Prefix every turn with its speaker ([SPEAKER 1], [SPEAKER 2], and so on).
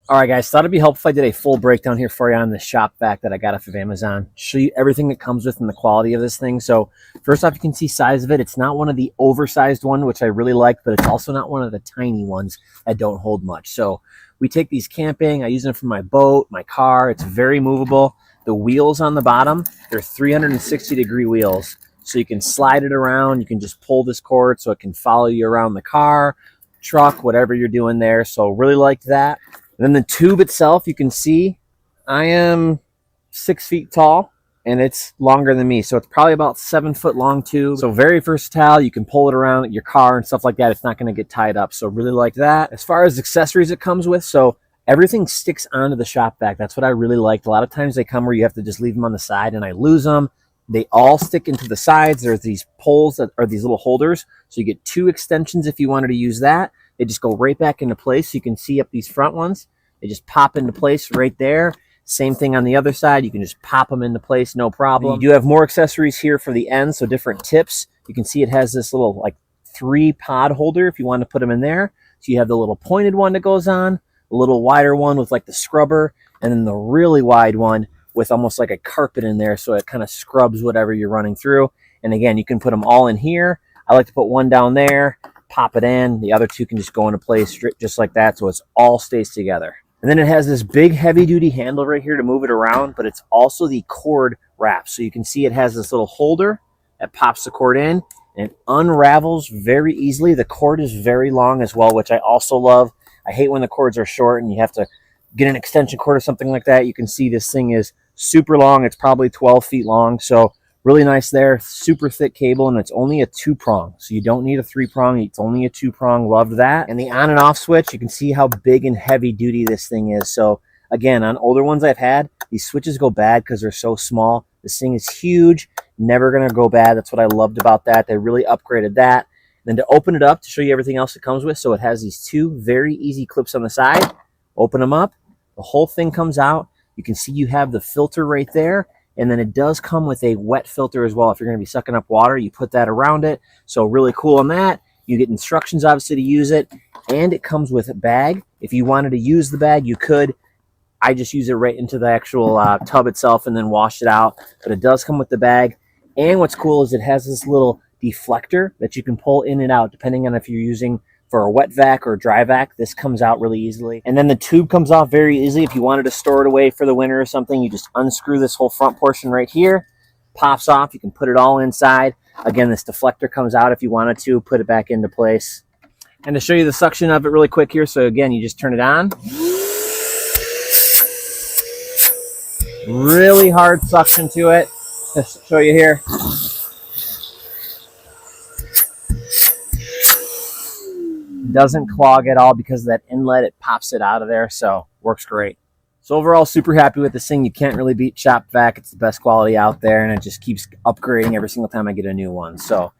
[SPEAKER 1] All right, guys, thought it'd be helpful if I did a full breakdown here for you on the shop vac that I got off of Amazon. Show you everything that comes with and the quality of this thing. So first off, you can see size of it. It's not one of the oversized ones, which I really like, but it's also not one of the tiny ones that don't hold much. So we take these camping. I use them for my boat, my car. It's very movable. The wheels on the bottom, they're 360-degree wheels. So you can slide it around. You can just pull this cord so it can follow you around the car, truck, whatever you're doing there. So really like that. And then the tube itself, you can see I am 6 feet tall and it's longer than me. So it's probably about 7 foot long tube. So very versatile. You can pull it around your car and stuff like that. It's not going to get tied up. So really like that. As far as accessories it comes with, so everything sticks onto the shop vac. That's what I really liked. A lot of times they come where you have to just leave them on the side and I lose them. They all stick into the sides. There's these poles that are these little holders. So you get 2 extensions if you wanted to use that. They just go right back into place. So you can see up these front ones. They just pop into place right there. Same thing on the other side. You can just pop them into place, no problem. You do have more accessories here for the ends, so different tips. You can see it has this little like 3 pod holder if you want to put them in there. So you have the little pointed one that goes on, a little wider one with like the scrubber, and then the really wide one with almost like a carpet in there, so it kind of scrubs whatever you're running through. And again, you can put them all in here. I like to put one down there, pop it in. The other 2 can just go into place just like that, so it all stays together. And then it has this big heavy-duty handle right here to move it around, but it's also the cord wrap. So you can see it has this little holder that pops the cord in, and it unravels very easily. The cord is very long as well, which I also love. I hate when the cords are short and you have to get an extension cord or something like that. You can see this thing is super long. It's probably 12 feet long, so really nice there. Super thick cable, and it's only a 2-prong, so you don't need a 3-prong. It's only a 2-prong. Loved that. And the on and off switch, you can see how big and heavy duty this thing is. So again, on older ones I've had, these switches go bad because they're so small. This thing is huge, never gonna go bad. That's what I loved about that. They really upgraded that. Then to open it up, to show you everything else it comes with, so it has these 2 very easy clips on the side. Open them up, the whole thing comes out. You can see you have the filter right there. And then it does come with a wet filter as well. If you're going to be sucking up water, you put that around it. So really cool on that. You get instructions, obviously, to use it. And it comes with a bag. If you wanted to use the bag, you could. I just use it right into the actual tub itself and then wash it out. But it does come with the bag. And what's cool is it has this little deflector that you can pull in and out depending on if you're using for a wet vac or a dry vac. This comes out really easily. And then the tube comes off very easily. If you wanted to store it away for the winter or something, you just unscrew this whole front portion right here, pops off. You can put it all inside. Again, this deflector comes out if you wanted to, put it back into place. And to show you the suction of it really quick here, so again, you just turn it on. Really hard suction to it. Just show you here. Doesn't clog at all because of that inlet. It pops it out of there, so works great. So overall, super happy with this thing. You can't really beat shop vac. It's the best quality out there, and it just keeps upgrading every single time I get a new one. So